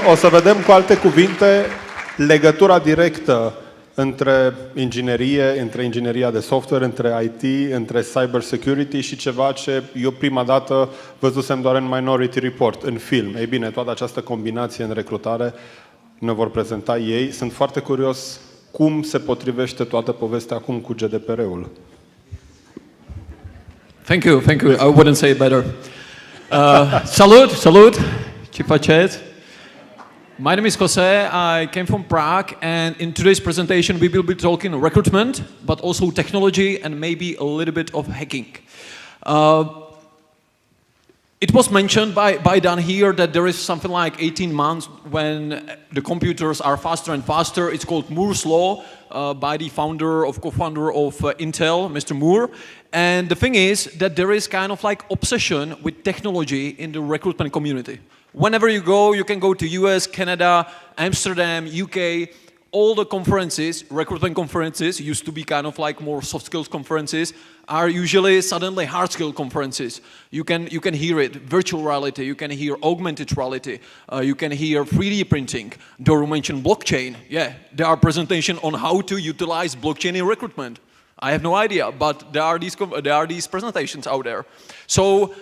O să vedem cu alte cuvinte legătura directă între ingineria de software, între IT, între cyber security și ceva ce eu prima dată văzusem doar în Minority Report, în film. Ei bine, toată această combinație în recrutare ne vor prezenta ei. Sunt foarte curios cum se potrivește toată povestea acum cu GDPR-ul. Thank you. I wouldn't say it better. Salut, ce faceți? My name is Jose, I came from Prague, and in today's presentation we will be talking recruitment, but also technology and maybe a little bit of hacking. It was mentioned by Dan here that there is something like 18 months when the computers are faster and faster. It's called Moore's Law by the co-founder of Intel, Mr. Moore. And the thing is that there is kind of like obsession with technology in the recruitment community. Whenever you can go to US, Canada, Amsterdam, UK, all the conferences, recruitment conferences, used to be kind of like more soft skills conferences, are usually suddenly hard skill conferences. You can hear it, virtual reality, you can hear augmented reality, you can hear 3D printing. Doru mentioned blockchain. Yeah, there are presentations on how to utilize blockchain in recruitment. I have no idea, but there are these presentations out there. So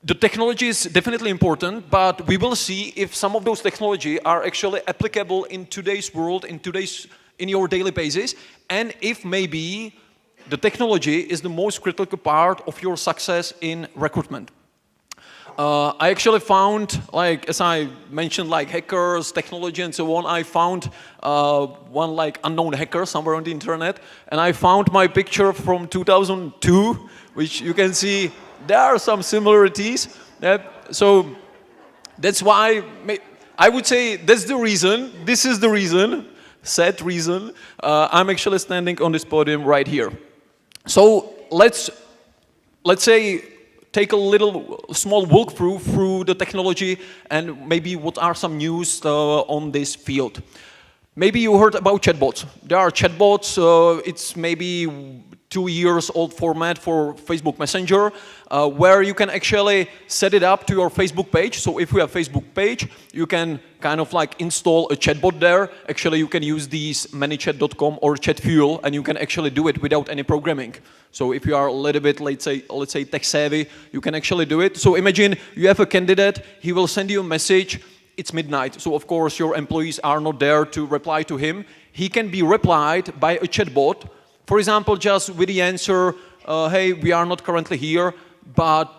the technology is definitely important, but we will see if some of those technology are actually applicable in today's world, in your daily basis, and if maybe the technology is the most critical part of your success in recruitment. I actually found, like, as I mentioned, like hackers, technology and so on, I found one like unknown hacker somewhere on the internet, and I found my picture from 2002, which you can see there are some similarities. So that's why I would say that's the reason, this is the reason, sad reason, I'm actually standing on this podium right here. So let's say take a small walkthrough through the technology and maybe what are some news on this field. Maybe you heard about chatbots. There are chatbots, it's maybe 2 years old format for Facebook Messenger, where you can actually set it up to your Facebook page. So if you have a Facebook page, you can kind of like install a chatbot there. Actually, you can use these ManyChat.com or ChatFuel, and you can actually do it without any programming. So if you are a little bit, let's say tech savvy, you can actually do it. So imagine you have a candidate, he will send you a message, it's midnight. So of course your employees are not there to reply to him. He can be replied by a chatbot. For example, just with the answer, hey, we are not currently here, but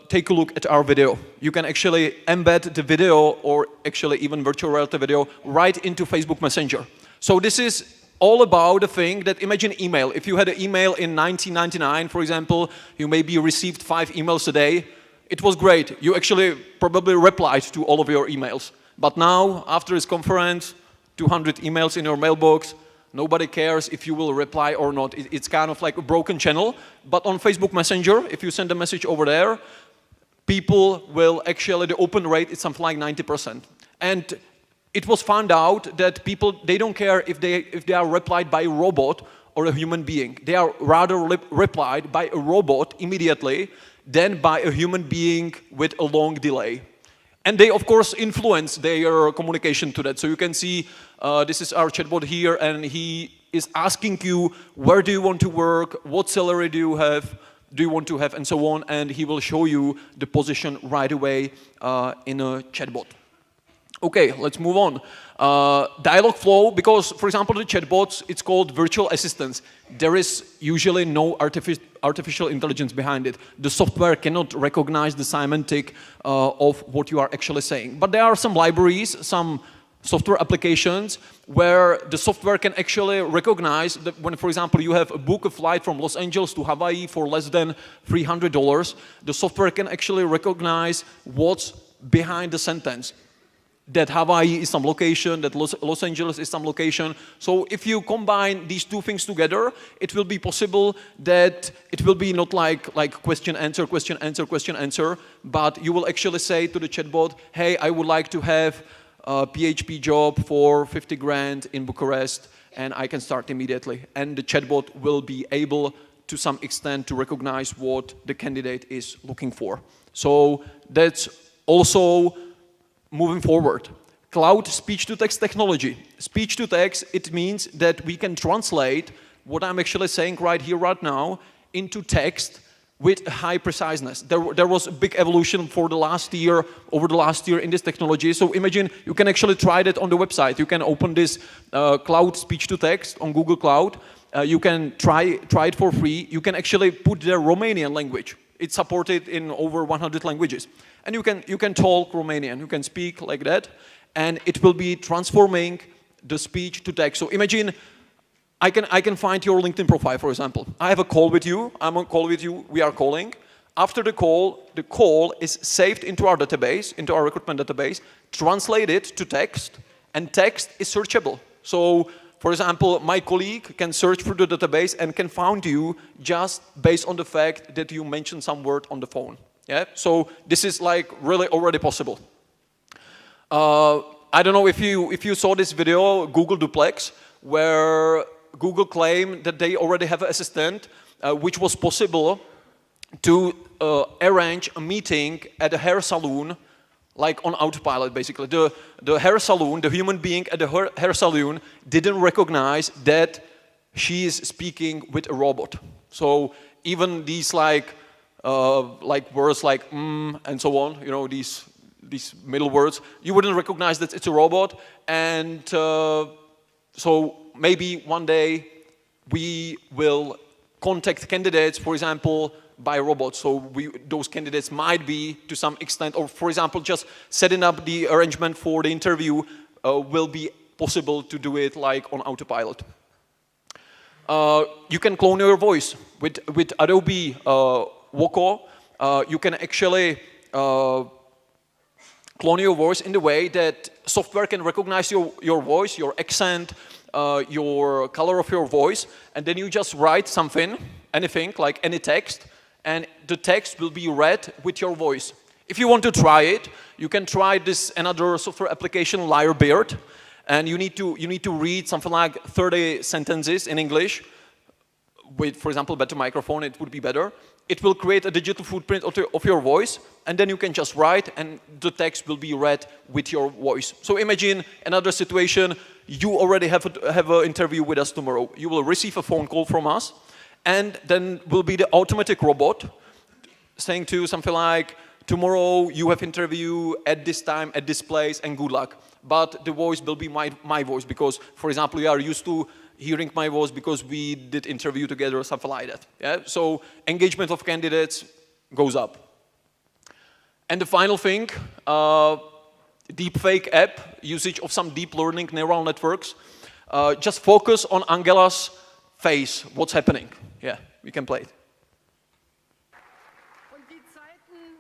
take a look at our video. You can actually embed the video or actually even virtual reality video right into Facebook Messenger. So this is all about the thing that imagine email. If you had an email in 1999, for example, you maybe received 5 emails a day. It was great. You actually probably replied to all of your emails. But now, after this conference, 200 emails in your mailbox, nobody cares if you will reply or not. It's kind of like a broken channel. But on Facebook Messenger, if you send a message over there, people will actually, the open rate is something like 90%. And it was found out that people, they don't care if they are replied by a robot or a human being. They are rather replied by a robot immediately than by a human being with a long delay. And they, of course, influence their communication to that. So you can see this is our chatbot here, and he is asking you, where do you want to work, what salary do you want to have, and so on, and he will show you the position right away in a chatbot. Okay, let's move on. Dialogue flow, because, for example, the chatbots, it's called virtual assistants. There is usually no artificial intelligence behind it. The software cannot recognize the semantic of what you are actually saying. But there are some libraries, some software applications where the software can actually recognize that when, for example, you have a book a flight from Los Angeles to Hawaii for less than $300, the software can actually recognize what's behind the sentence. That Hawaii is some location, that Los Angeles is some location. So if you combine these two things together, it will be possible that it will be not like question, answer, question, answer, question, answer, but you will actually say to the chatbot, hey, I would like to have a PHP job for 50 grand in Bucharest, and I can start immediately. And the chatbot will be able, to some extent, to recognize what the candidate is looking for. So that's also moving forward. Cloud speech-to-text technology. Speech-to-text, it means that we can translate what I'm actually saying right here, right now, into text with high preciseness. There was a big evolution for the last year, over the last year in this technology. So imagine you can actually try that on the website. You can open this cloud speech-to-text on Google Cloud. You can try it for free. You can actually put the Romanian language. It's supported in over 100 languages. And you can talk Romanian. You can speak like that. And it will be transforming the speech to text. So imagine I can find your LinkedIn profile, for example. I have a call with you. I'm on call with you. We are calling. After the call is saved into our database, into our recruitment database, translated to text, and text is searchable. So, for example, my colleague can search through the database and can find you just based on the fact that you mentioned some word on the phone. Yeah. So this is like really already possible. I don't know if you saw this video, Google Duplex, where Google claimed that they already have an assistant, which was possible to arrange a meeting at a hair salon, like on autopilot, basically. The hair salon, the human being at the hair salon didn't recognize that she is speaking with a robot. So even these like words like and so on, you know, these middle words, you wouldn't recognize that it's a robot. And so maybe one day we will contact candidates, for example, by robots. So those candidates might be, to some extent, or for example, just setting up the arrangement for the interview will be possible to do it like on autopilot. You can clone your voice with Adobe Voco. You can actually clone your voice in the way that software can recognize your voice, your accent, your color of your voice, and then you just write something, anything, like any text, and the text will be read with your voice. If you want to try it, you can try this another software application, Lyrebird, and you need to read something like 30 sentences in English. With, for example, better microphone, it would be better. It will create a digital footprint of your voice, and then you can just write, and the text will be read with your voice. So imagine another situation. You already have an interview with us tomorrow. You will receive a phone call from us, and then will be the automatic robot saying to you something like, tomorrow you have interview at this time, at this place, and good luck. But the voice will be my voice, because, for example, you are used to hearing my voice because we did interview together or something like that. Yeah? So engagement of candidates goes up. And the final thing, deepfake app, usage of some deep learning neural networks. Just focus on Angela's face, what's happening. Yeah, we can play it. Und die Zeiten,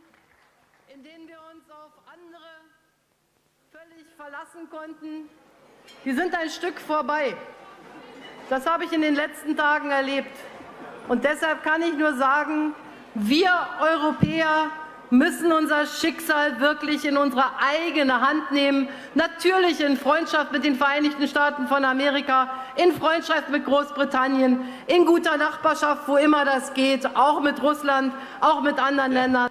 in denen wir uns auf andere völlig verlassen konnten, die sind ein Stück vorbei. Das habe ich in den letzten Tagen erlebt. Und deshalb kann ich nur sagen, wir Europäer müssen unser Schicksal wirklich in unsere eigene Hand nehmen. Natürlich in Freundschaft mit den Vereinigten Staaten von Amerika, in Freundschaft mit Großbritannien, in guter Nachbarschaft, wo immer das geht, auch mit Russland, auch mit anderen Ländern.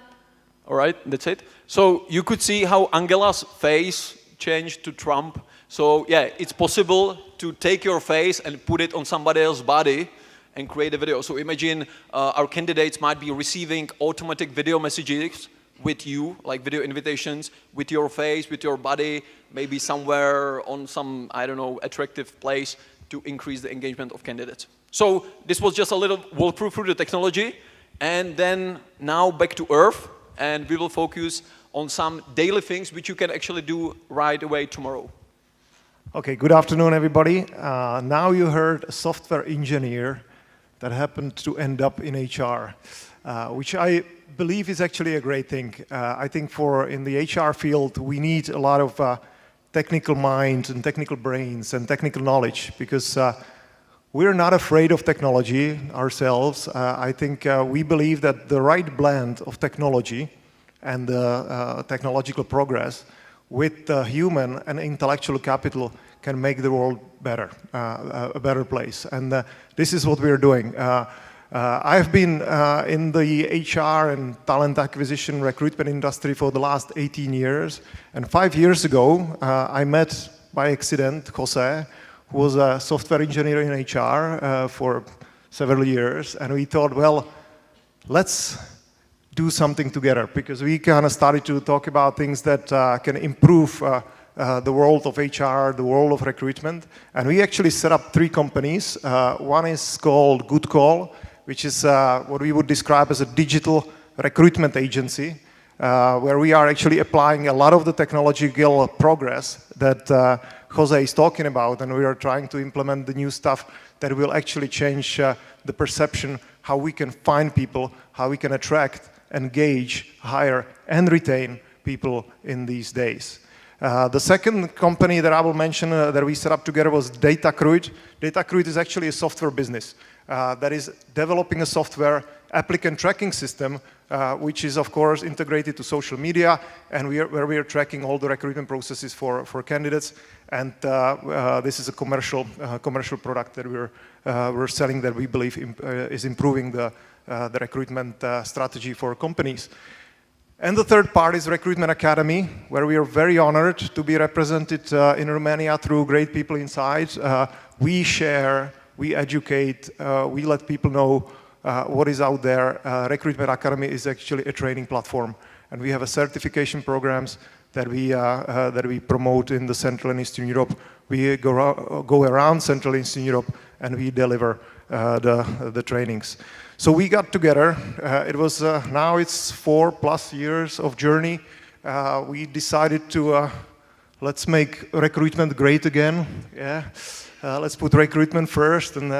All right, that's it. So you could see how Angela's face changed to Trump. So yeah, it's possible to take your face and put it on somebody else's body and create a video. So imagine our candidates might be receiving automatic video messages with you, like video invitations, with your face, with your body, maybe somewhere on some, I don't know, attractive place to increase the engagement of candidates. So this was just a little walkthrough through the technology, and then now back to Earth, and we will focus on some daily things which you can actually do right away tomorrow. Okay, good afternoon, everybody. Now you heard a software engineer that happened to end up in HR, which I believe is actually a great thing. I think in the HR field, we need a lot of technical minds and technical brains and technical knowledge, because we're not afraid of technology ourselves. I think we believe that the right blend of technology and technological progress with human and intellectual capital can make the world better, a better place. And this is what we're doing. I've been in the HR and talent acquisition recruitment industry for the last 18 years. And 5 years ago, I met by accident Jose, who was a software engineer in HR for several years. And we thought, well, let's do something together, because we kind of started to talk about things that can improve the world of HR, the world of recruitment. And we actually set up 3 companies. One is called GoodCall, which is what we would describe as a digital recruitment agency, where we are actually applying a lot of the technological progress that Jose is talking about, and we are trying to implement the new stuff that will actually change the perception, how we can find people, how we can attract, engage, hire, and retain people in these days. The second company that I will mention that we set up together was Datacruit. Datacruit is actually a software business that is developing a software applicant tracking system, which is, of course, integrated to social media, and where we are tracking all the recruitment processes for candidates. And this is a commercial product that we're selling that we believe is improving the recruitment strategy for companies. And the third part is Recruitment Academy, where we are very honored to be represented in Romania through great people inside. We share, we educate, we let people know what is out there. Recruitment Academy is actually a training platform, and we have a certification programs that we promote in the Central and Eastern Europe. We go around Central and Eastern Europe, and we deliver the trainings. So we got together. It was now it's 4+ years of journey. We decided to let's make recruitment great again. Yeah, let's put recruitment first, and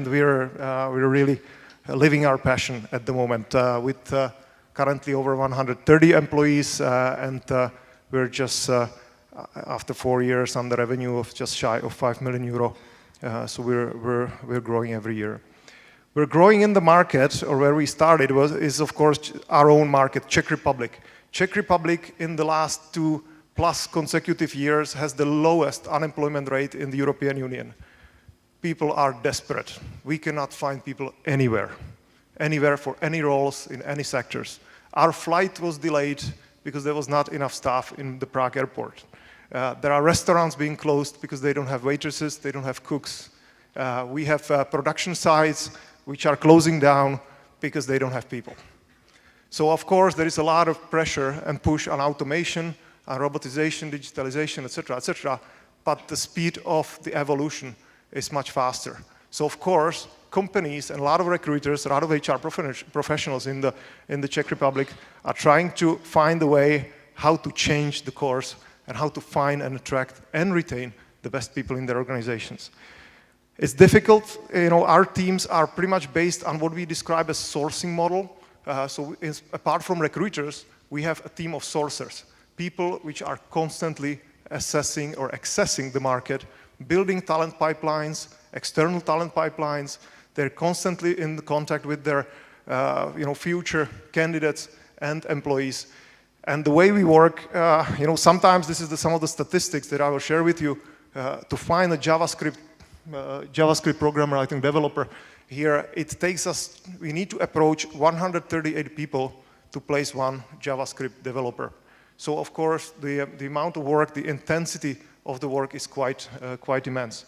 we're really living our passion at the moment with currently over 130 employees, and we're just after 4 years on the revenue of just shy of 5 million euro. So we're growing every year. We're growing in the market, or where we started is of course our own market, Czech Republic. Czech Republic in the last 2+ consecutive years has the lowest unemployment rate in the European Union. People are desperate. We cannot find people anywhere for any roles in any sectors. Our flight was delayed because there was not enough staff in the Prague airport. There are restaurants being closed because they don't have waitresses, they don't have cooks. We have production sites which are closing down because they don't have people. So of course there is a lot of pressure and push on automation, on robotization, digitalization, etc., but the speed of the evolution is much faster. So of course companies and a lot of recruiters, a lot of HR professionals in the Czech Republic are trying to find a way how to change the course and how to find and attract and retain the best people in their organizations. It's difficult. Our teams are pretty much based on what we describe as sourcing model. So apart from recruiters, we have a team of sourcers, people which are constantly assessing or accessing the market, building talent pipelines, external talent pipelines. They're constantly in contact with their future candidates and employees. And the way we work, sometimes this is some of the statistics that I will share with you. To find a JavaScript programmer, I think developer here, it takes us, we need to approach 138 people to place one JavaScript developer. So of course the amount of work, the intensity of the work is quite immense.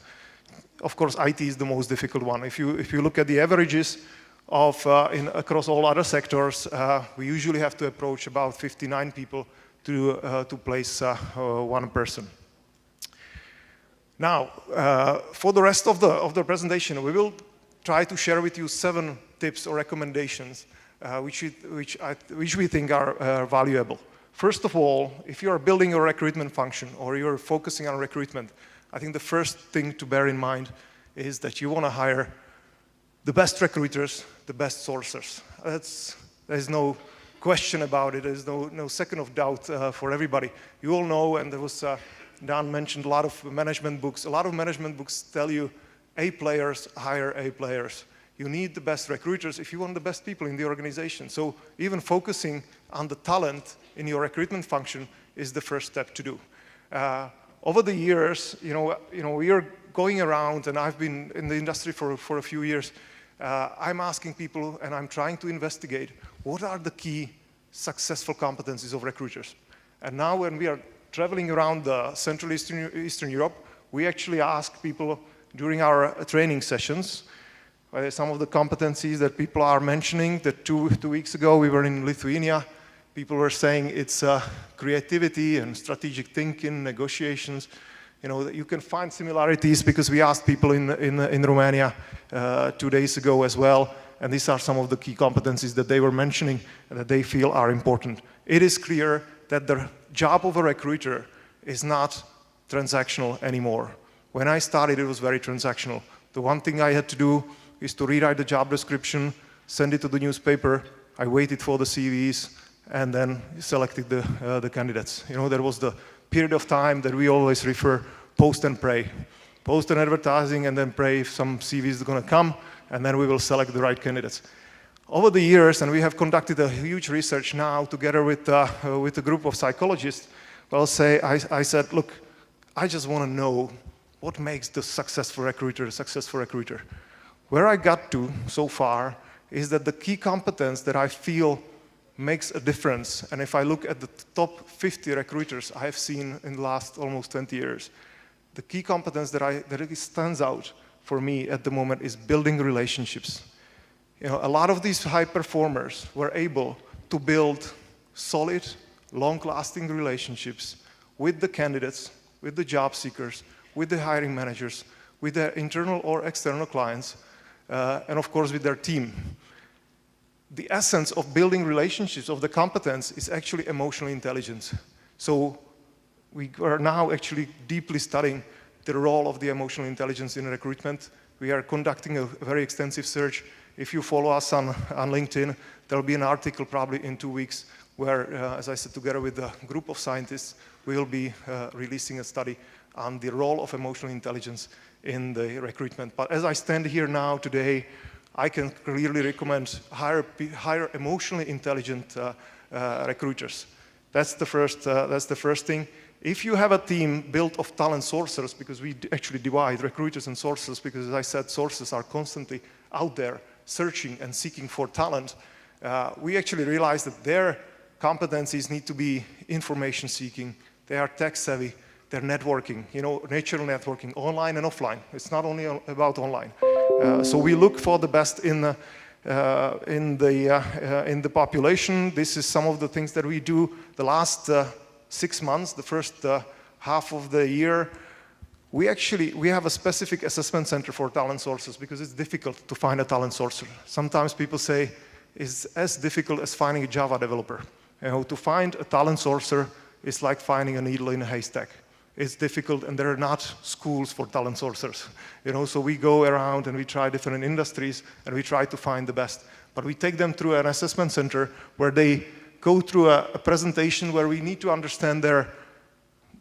Of course IT is the most difficult one. If you look at the averages of across all other sectors, we usually have to approach about 59 people to place one person. Now, for the rest of the presentation, we will try to share with you 7 tips or recommendations which we think are valuable. First of all, if you are building a recruitment function or you're focusing on recruitment, I think the first thing to bear in mind is that you want to hire the best recruiters, the best sourcers. There's no question about it. There's no second of doubt for everybody. You all know, and there was Dan mentioned a lot of management books. A lot of management books tell you A players hire A players. You need the best recruiters if you want the best people in the organization. So even focusing on the talent in your recruitment function is the first step to do. Over the years, we are going around, and I've been in the industry for a few years. I'm asking people and I'm trying to investigate what are the key successful competencies of recruiters. And now when we are traveling around Central Eastern Europe, we actually ask people during our training sessions some of the competencies that people are mentioning. That two weeks ago we were in Lithuania. People were saying it's creativity and strategic thinking, negotiations. You know, you can find similarities because we asked people in Romania 2 days ago as well, and these are some of the key competencies that they were mentioning and that they feel are important. It is clear that the job of a recruiter is not transactional anymore. When I started, it was very transactional. The one thing I had to do is to rewrite the job description, send it to the newspaper, I waited for the CVs, and then selected the candidates. You know, there was the period of time that we always refer post and pray. Post an advertising and then pray if some CVs are going to come, and then we will select the right candidates. Over the years, and we have conducted a huge research now together with a group of psychologists, I said, look, I just want to know what makes the successful recruiter a successful recruiter. Where I got to so far is that the key competence that I feel makes a difference, and if I look at the top 50 recruiters I have seen in the last almost 20 years, the key competence that stands out for me at the moment is building relationships. You know, a lot of these high performers were able to build solid, long-lasting relationships with the candidates, with the job seekers, with the hiring managers, with their internal or external clients, and of course with their team. The essence of building relationships, of the competence, is actually emotional intelligence. So we are now actually deeply studying the role of the emotional intelligence in recruitment. We are conducting a very extensive search. If you follow us on LinkedIn, there will be an article probably in 2 weeks where, as I said, together with a group of scientists, we will be releasing a study on the role of emotional intelligence in the recruitment. But as I stand here now today, I can clearly recommend hire emotionally intelligent recruiters. That's the first thing. If you have a team built of talent sourcers, because we actually divide recruiters and sourcers, because as I said, sources are constantly out there searching and seeking for talent, we actually realize that their competencies need to be information seeking. They are tech savvy. They're networking, you know, natural networking, online and offline. It's not only about online. So we look for the best in the population. This is some of the things that we do. The last 6 months, the first half of the year, we have a specific assessment center for talent sources because it's difficult to find a talent sourcer. Sometimes people say it's as difficult as finding a Java developer. You know, to find a talent sourcer is like finding a needle in a haystack. It's difficult, and there are not schools for talent sourcers. You know, so we go around and we try different industries and we try to find the best. But we take them through an assessment center where they go through a presentation where we need to understand their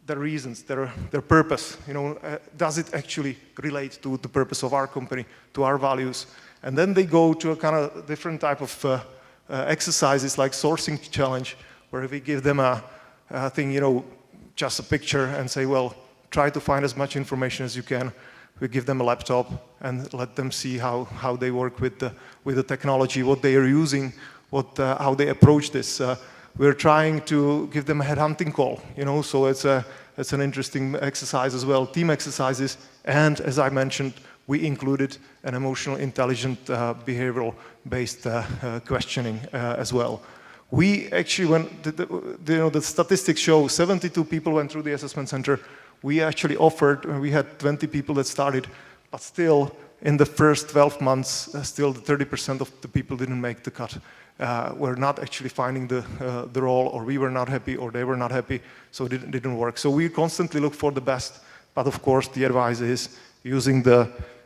reasons, their purpose. You know, does it actually relate to the purpose of our company, to our values? And then they go to a kind of different type of exercises like sourcing challenge, where we give them a thing, you know, just a picture and say, well, try to find as much information as you can. We give them a laptop and let them see how they work with the technology, what they are using, how they approach this. We're trying to give them a headhunting call, you know, so it's an interesting exercise as well, team exercises, and as I mentioned, we included an emotional intelligent behavioral-based questioning as well. We actually went, the statistics show 72 people went through the assessment center. We actually offered, we had 20 people that started, but still in the first 12 months, still 30% of the people didn't make the cut. We're not actually finding the role, or we were not happy, or they were not happy, so it didn't work. So we constantly look for the best, but of course the advice is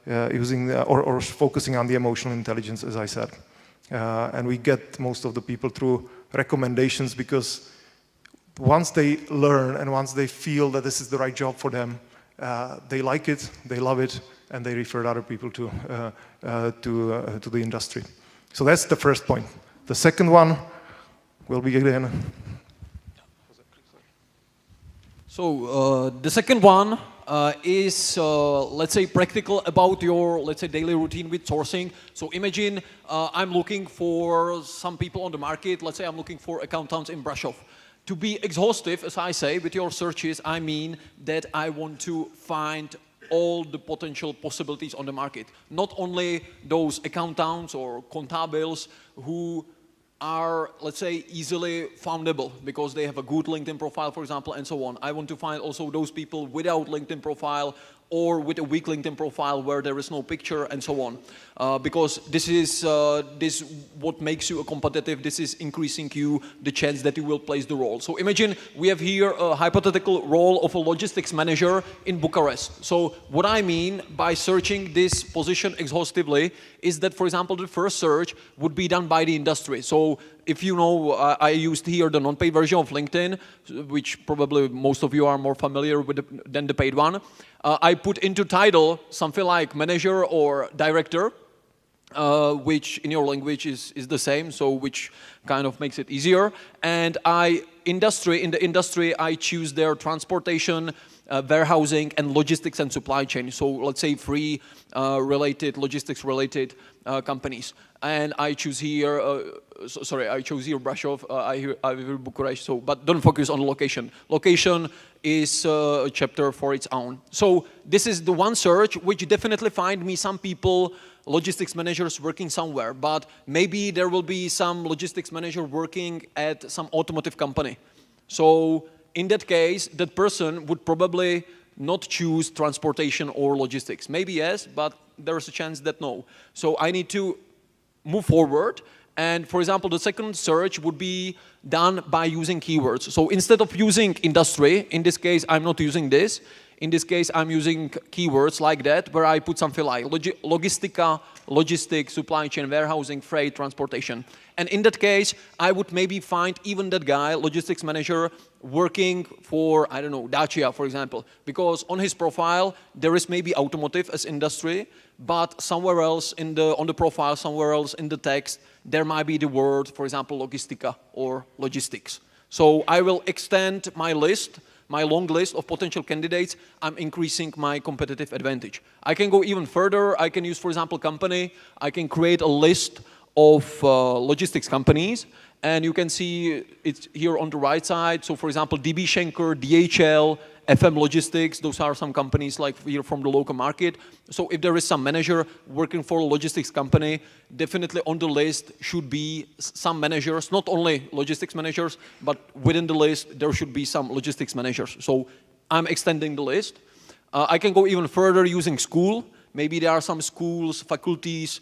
or focusing on the emotional intelligence, as I said. And we get most of the people through recommendations, because once they learn and once they feel that this is the right job for them, they like it, they love it, and they refer other people to the industry. So that's the first point. The second one will be again. So the second one, is, let's say, practical about your, let's say, daily routine with sourcing. So imagine I'm looking for some people on the market. Let's say I'm looking for accountants in Brasov. To be exhaustive, as I say, with your searches, I mean that I want to find all the potential possibilities on the market. Not only those accountants or contables who are, let's say, easily foundable because they have a good LinkedIn profile, for example, and so on. I want to find also those people without LinkedIn profile or with a weak LinkedIn profile where there is no picture and so on. Because this is what makes you a competitive, this is increasing you the chance that you will place the role. So imagine we have here a hypothetical role of a logistics manager in Bucharest. So what I mean by searching this position exhaustively is that, for example, the first search would be done by the industry. So if you know, I used here the non-paid version of LinkedIn, which probably most of you are more familiar with than the paid one. I put into title something like manager or director, which in your language is the same, so which kind of makes it easier. And in the industry, I choose their transportation, warehousing, and logistics and supply chain. So let's say three logistics-related companies. And I choose here, I chose here Brasov, I here Bucharest, so, but don't focus on location. Location is a chapter for its own. So this is the one search which definitely find me some people, logistics managers working somewhere, but maybe there will be some logistics manager working at some automotive company. So in that case, that person would probably not choose transportation or logistics. Maybe yes, but there is a chance that no. So I need to move forward. And for example, the second search would be done by using keywords. So instead of using industry, in this case, I'm not using this. In this case, I'm using keywords like that, where I put something like logistica, logistics, supply chain, warehousing, freight, transportation. And in that case, I would maybe find even that guy, logistics manager, working for, I don't know, Dacia, for example. Because on his profile, there is maybe automotive as industry, but somewhere else on the profile, somewhere else in the text, there might be the word, for example, logistica or logistics. So I will extend my list, my long list of potential candidates. I'm increasing my competitive advantage. I can go even further. I can use, for example, company. I can create a list of logistics companies, and you can see it's here on the right side. So, for example, DB Schenker, DHL, FM Logistics, those are some companies like here from the local market. So if there is some manager working for a logistics company, definitely on the list should be some managers, not only logistics managers, but within the list there should be some logistics managers. So I'm extending the list. I can go even further using school. Maybe there are some schools, faculties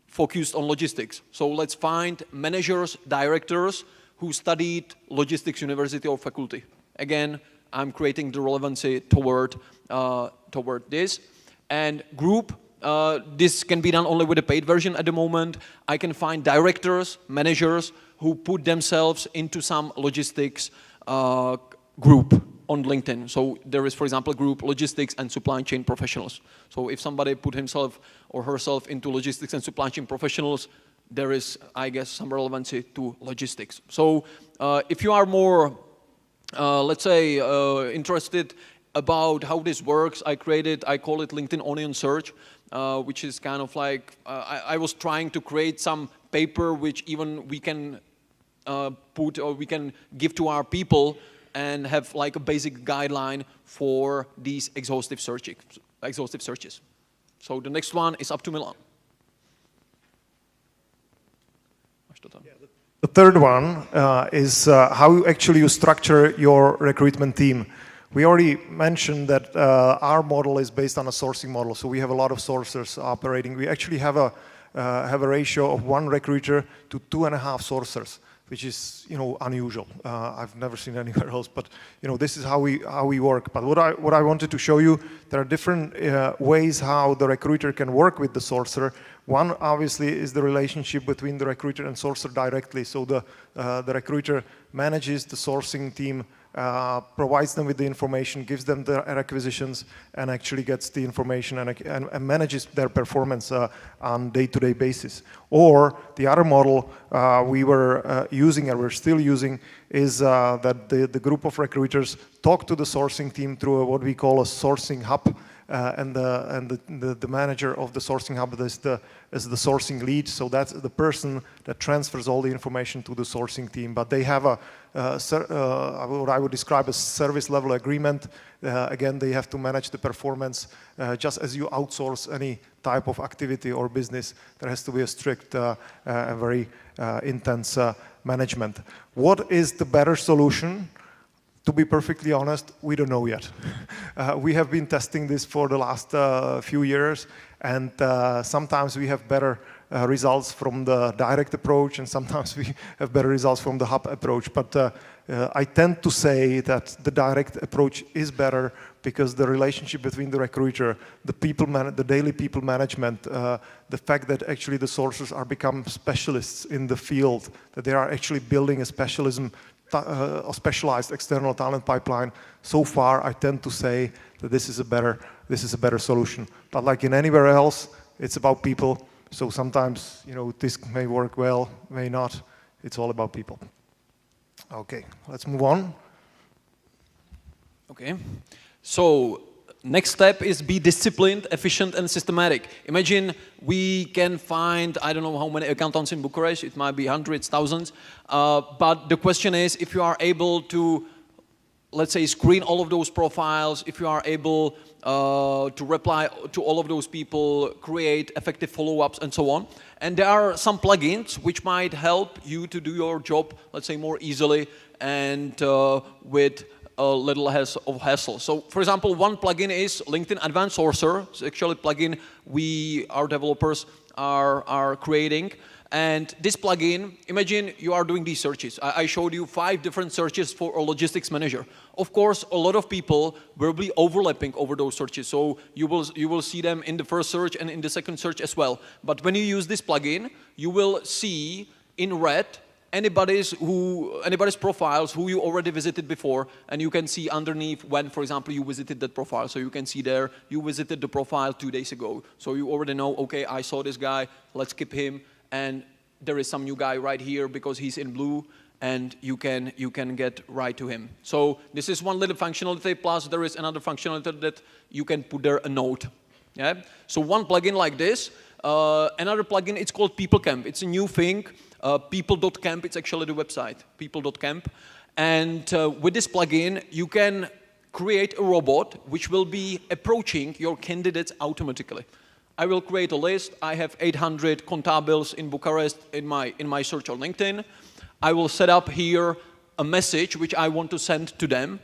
focused on logistics. So let's find managers, directors who studied logistics university or faculty. Again, I'm creating the relevancy toward this. And group, this can be done only with a paid version at the moment. I can find directors, managers who put themselves into some logistics group on LinkedIn. So there is, for example, a group logistics and supply chain professionals. So if somebody put himself or herself into logistics and supply chain professionals, there is, I guess, some relevancy to logistics. So if you are more let's say, interested about how this works, I call it LinkedIn Onion Search, which is kind of like, I was trying to create some paper which even we can put or we can give to our people and have like a basic guideline for these exhaustive searches. So the next one is up to Milan. The third one is how actually you structure your recruitment team. We already mentioned that our model is based on a sourcing model, so we have a lot of sourcers operating. We actually have a ratio of 1 recruiter to 2.5 sourcers, which is, you know, unusual. I've never seen anywhere else, but you know, this is how we work. But what I wanted to show you, there are different ways how the recruiter can work with the sourcer. One, obviously, is the relationship between the recruiter and sourcer directly. So the recruiter manages the sourcing team provides them with the information, gives them the requisitions, and actually gets the information and manages their performance on day-to-day basis. Or the other model we were using and we're still using is that the group of recruiters talk to the sourcing team through what we call a sourcing hub. And the manager of the sourcing hub is the sourcing lead, so that's the person that transfers all the information to the sourcing team. But they have what I would describe as service level agreement. Again, they have to manage the performance just as you outsource any type of activity or business. There has to be a strict and very intense management. What is the better solution? To be perfectly honest, we don't know yet. We have been testing this for the last few years, and sometimes we have better results from the direct approach, and sometimes we have better results from the hub approach. But I tend to say that the direct approach is better because the relationship between the recruiter, the daily people management, the fact that actually the sourcers are become specialists in the field, that they are actually building a specialism, a specialized external talent pipeline. So far, I tend to say that this is a better solution. But like in anywhere else, it's about people. So sometimes, this may work well, may not. It's all about people. Okay, let's move on. Okay, so next step is be disciplined, efficient, and systematic. Imagine we can find, I don't know how many accountants in Bucharest, it might be hundreds, thousands, but the question is if you are able to, let's say, screen all of those profiles, if you are able to reply to all of those people, create effective follow-ups, and so on. And there are some plugins which might help you to do your job, let's say, more easily and with a little less of hassle. So, for example, one plugin is LinkedIn Advanced Sourcer. It's actually a plugin our developers are creating. And this plugin, imagine you are doing these searches. I showed you 5 different searches for a logistics manager. Of course, a lot of people will be overlapping over those searches. So you will see them in the first search and in the second search as well. But when you use this plugin, you will see in red anybody's profiles who you already visited before, and you can see underneath when, for example, you visited that profile. So you can see there you visited the profile 2 days ago. So you already know, okay, I saw this guy, let's skip him, and there is some new guy right here because he's in blue, and you can get right to him. So this is one little functionality, plus there is another functionality that you can put there a note. Yeah? So one plugin like this. Another plugin, it's called PeopleCamp. It's a new thing. People.camp, it's actually the website, people.camp. And with this plugin, you can create a robot which will be approaching your candidates automatically. I will create a list. I have 800 contables in Bucharest in my search on LinkedIn. I will set up here a message which I want to send to them,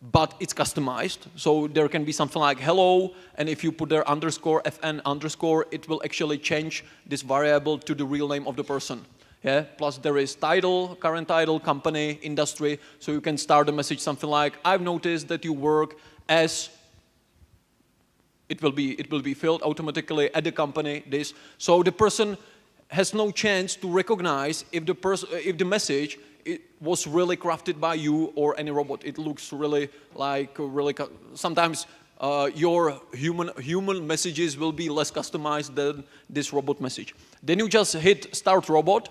but it's customized. So there can be something like hello, and if you put there underscore, FN underscore, it will actually change this variable to the real name of the person. Yeah? Plus there is title, current title, company, industry, so you can start a message something like, I've noticed that you work as, it will be filled automatically at the company, this. So the person has no chance to recognize if the message was really crafted by you or any robot. It looks really like, sometimes your human messages will be less customized than this robot message. Then you just hit Start Robot.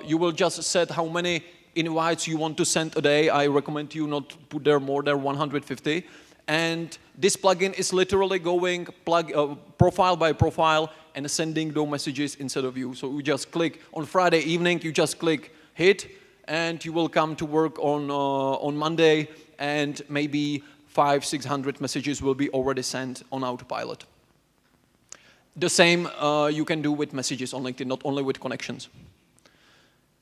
You will just set how many invites you want to send a day. I recommend you not put there more than 150. And this plugin is literally going profile by profile and sending those messages instead of you. So you just click on Friday evening, you just click hit, and you will come to work on Monday, and maybe 500-600 messages will be already sent on autopilot. The same you can do with messages on LinkedIn, not only with connections.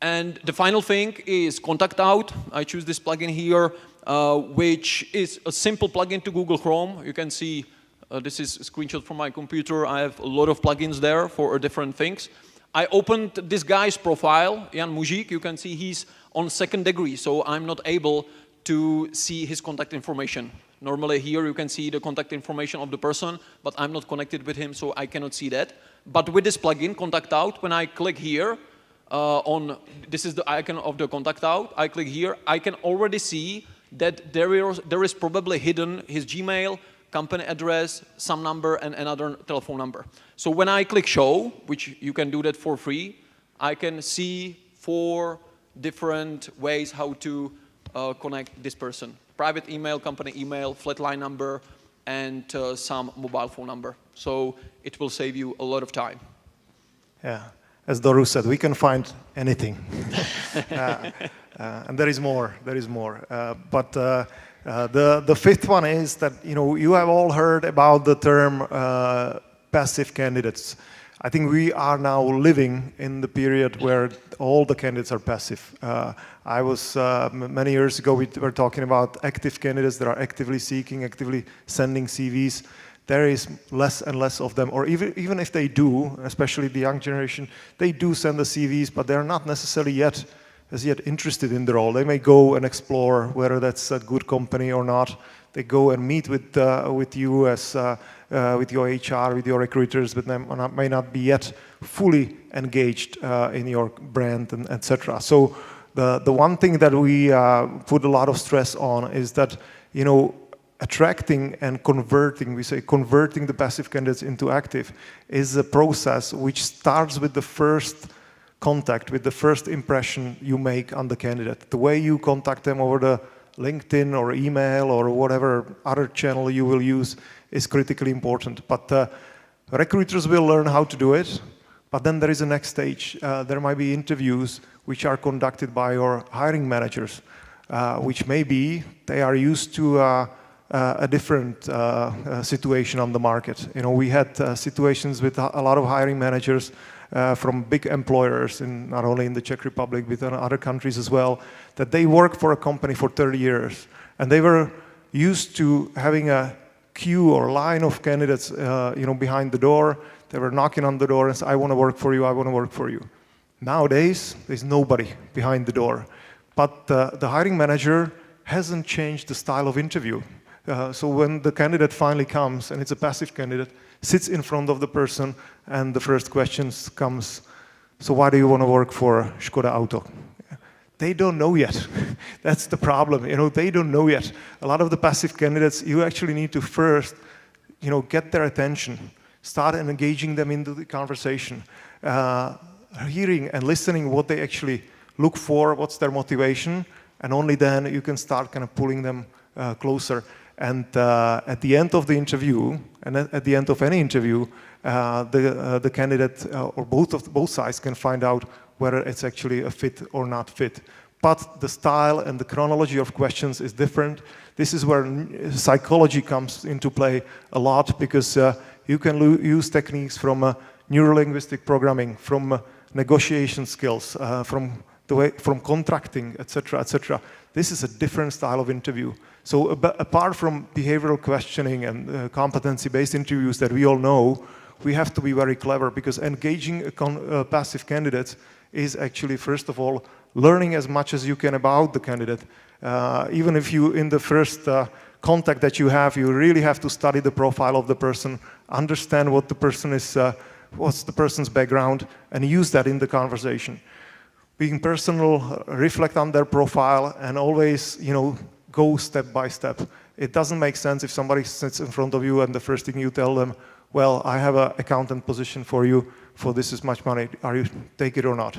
And the final thing is Contact Out. I choose this plugin here, which is a simple plugin to Google Chrome. You can see this is a screenshot from my computer. I have a lot of plugins there for different things. I opened this guy's profile, Jan Mužík. You can see he's on 2nd degree, so I'm not able to see his contact information. Normally here you can see the contact information of the person, but I'm not connected with him, so I cannot see that. But with this plugin, Contact Out, when I click here, this is the icon of the Contact Out, I click here, I can already see that there is probably hidden his Gmail, company address, some number, and another telephone number. So when I click show, which you can do that for free, I can see 4 different ways how to connect this person. Private email, company email, flatline number, and some mobile phone number. So it will save you a lot of time. Yeah, as Doru said, we can find anything. And there is more, but the fifth one is that, you have all heard about the term passive candidates. I think we are now living in the period where all the candidates are passive. I was, many years ago, we were talking about active candidates that are actively seeking, actively sending CVs. There is less and less of them, or even if they do, especially the young generation, they do send the CVs, but they're not necessarily as yet interested in the role. They may go and explore whether that's a good company or not. They go and meet with you as with your HR, with your recruiters, but they may not be yet fully engaged in your brand, and etc. So the one thing that we put a lot of stress on is that, attracting and converting, we say converting the passive candidates into active, is a process which starts with the first contact, with the first impression you make on the candidate. The way you contact them over the LinkedIn or email or whatever other channel you will use is critically important. But recruiters will learn how to do it, but then there is a next stage. There might be interviews which are conducted by your hiring managers, which maybe they are used to a different situation on the market. We had situations with a lot of hiring managers from big employers, not only in the Czech Republic, but in other countries as well, that they worked for a company for 30 years. And they were used to having a queue or line of candidates behind the door. They were knocking on the door and said, I want to work for you, I want to work for you. Nowadays, there's nobody behind the door. But the hiring manager hasn't changed the style of interview. So when the candidate finally comes, and it's a passive candidate, sits in front of the person, and the first question comes, so why do you want to work for Škoda Auto? They don't know yet. That's the problem. They don't know yet. A lot of the passive candidates, you actually need to first, get their attention, start engaging them into the conversation, hearing and listening what they actually look for, what's their motivation, and only then you can start kind of pulling them closer. And at the end of the interview, and at the end of any interview, the candidate or both sides can find out whether it's actually a fit or not fit. But the style and the chronology of questions is different. This is where psychology comes into play a lot, because you can use techniques from neuro-linguistic programming, from negotiation skills, from contracting, etc., etc. This is a different style of interview. So apart from behavioral questioning and competency-based interviews that we all know, we have to be very clever, because engaging passive candidates is actually, first of all, learning as much as you can about the candidate. Even if you, in the first contact that you have, you really have to study the profile of the person, understand what the person is, what's the person's background, and use that in the conversation. Being personal, reflect on their profile, and always, go step by step. It doesn't make sense if somebody sits in front of you and the first thing you tell them, well, I have an accountant position for you, for this is much money, are you take it or not?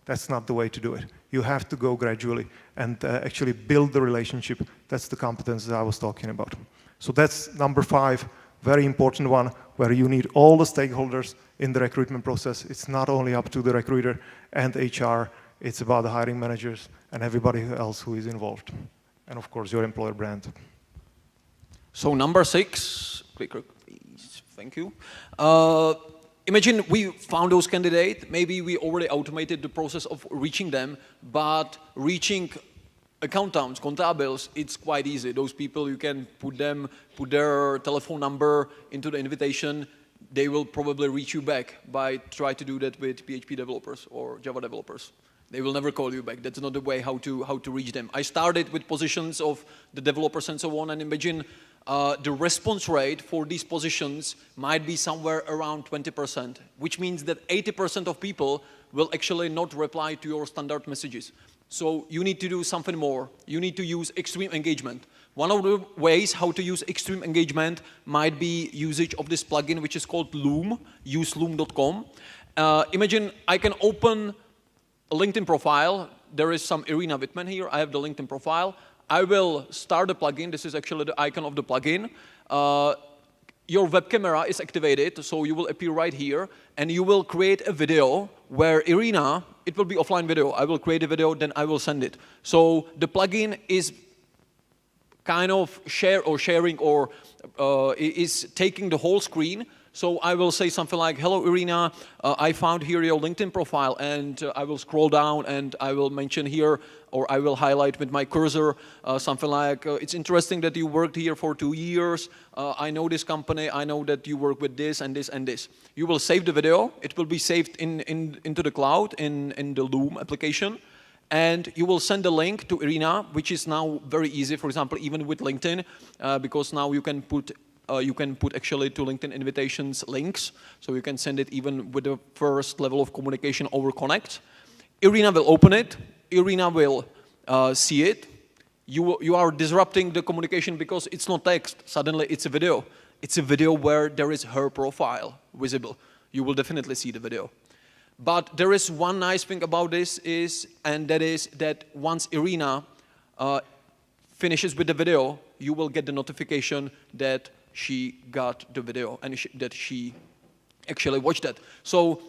That's not the way to do it. You have to go gradually and actually build the relationship. That's the competence that I was talking about. So that's number 5, very important one, where you need all the stakeholders in the recruitment process. It's not only up to the recruiter and HR, it's about the hiring managers and everybody else who is involved. And of course, your employer brand. So number 6, please, thank you. Imagine we found those candidates, maybe we already automated the process of reaching them, but reaching accountants, contables, it's quite easy. Those people, you can put their telephone number into the invitation, they will probably reach you back by try to do that with PHP developers or Java developers. They will never call you back. That's not the way how to reach them. I started with positions of the developers and so on, and imagine the response rate for these positions might be somewhere around 20%, which means that 80% of people will actually not reply to your standard messages. So you need to do something more. You need to use extreme engagement. One of the ways how to use extreme engagement might be usage of this plugin, which is called Loom, useloom.com. Imagine I can open a LinkedIn profile. There is some Irina Wittman here. I have the LinkedIn profile. I will start the plugin. This is actually the icon of the plugin. Your web camera is activated, so you will appear right here, and you will create a video where Irina, it will be offline video. I will create a video, then I will send it. So the plugin is kind of sharing or is taking the whole screen. So I will say something like, hello Irina, I found here your LinkedIn profile, and I will scroll down and I will mention here, or I will highlight with my cursor something like, it's interesting that you worked here for 2 years, I know this company, I know that you work with this and this and this. You will save the video, it will be saved into the cloud in the Loom application, and you will send a link to Irina, which is now very easy, for example, even with LinkedIn, because now you can put actually to LinkedIn invitations links, so you can send it even with the first level of communication over Connect. Irina will open it, Irina will see it. You are disrupting the communication because it's not text, suddenly it's a video. It's a video where there is her profile visible. You will definitely see the video. But there is one nice thing about this and that is that once Irina finishes with the video, you will get the notification that she got the video and that she actually watched it. So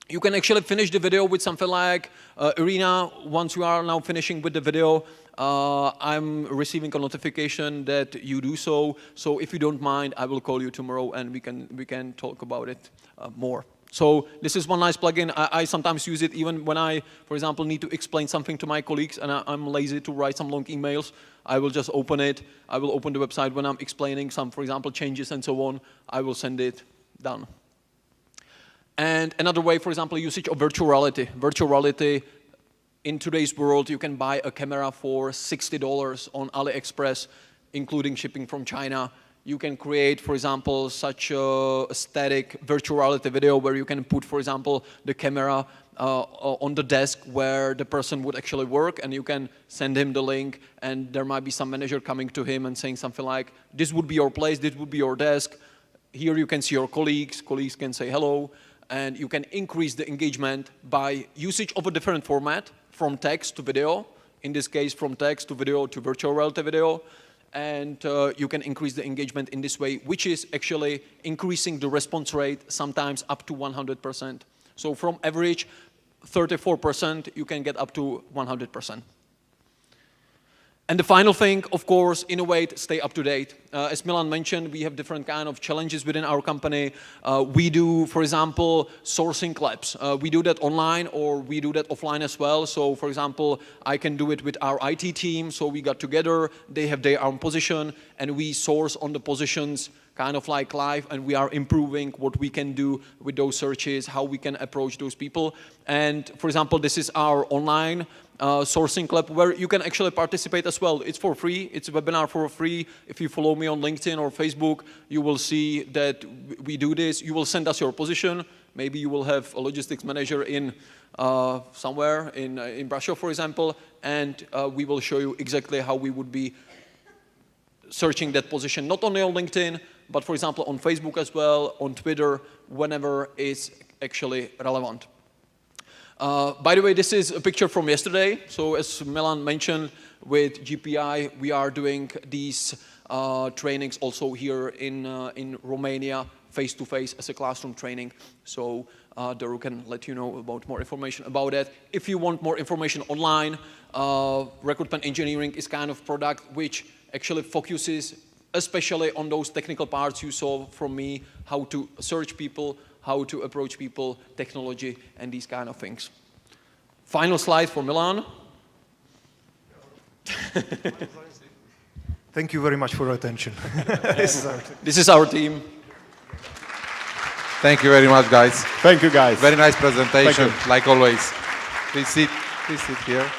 you can actually finish the video with something like, Irina, once you are now finishing with the video, I'm receiving a notification that you do so. So if you don't mind, I will call you tomorrow and we can talk about it more. So this is one nice plugin. I sometimes use it even when I, for example, need to explain something to my colleagues and I'm lazy to write some long emails. I will just open it. I will open the website when I'm explaining some, for example, changes and so on. I will send it, done. And another way, for example, usage of virtual reality. Virtual reality, in today's world, you can buy a camera for $60 on AliExpress, including shipping from China. You can create, for example, such a static virtual reality video where you can put, for example, the camera on the desk where the person would actually work, and you can send him the link, and there might be some manager coming to him and saying something like, this would be your place, this would be your desk. Here you can see your colleagues can say hello, and you can increase the engagement by usage of a different format, from text to video, in this case from text to video to virtual reality video. And you can increase the engagement in this way, which is actually increasing the response rate, sometimes up to 100%. So from average 34%, you can get up to 100%. And the final thing, of course, innovate, stay up to date. As Milan mentioned, we have different kind of challenges within our company. We do, for example, sourcing labs. We do that online or we do that offline as well. So, for example, I can do it with our IT team. So we got together, they have their own position, and we source on the positions kind of like live, and we are improving what we can do with those searches, how we can approach those people. And, for example, this is our online sourcing club where you can actually participate as well. It's for free. It's a webinar for free. If you follow me on LinkedIn or Facebook, you will see that we do this. You will send us your position. Maybe you will have a logistics manager in somewhere in Russia, for example, and we will show you exactly how we would be searching that position, not only on LinkedIn, but for example on Facebook as well, on Twitter, whenever it's actually relevant. By the way, this is a picture from yesterday. So as Milan mentioned, with GPI, we are doing these trainings also here in Romania, face-to-face as a classroom training. So Daru can let you know about more information about that. If you want more information online, Recruitment Engineering is kind of product which actually focuses especially on those technical parts you saw from me, how to search people, how to approach people, technology, and these kind of things. Final slide for Milan. Thank you very much for your attention. This is our team. Thank you very much, guys. Thank you, guys. Very nice presentation, like always. Please sit here.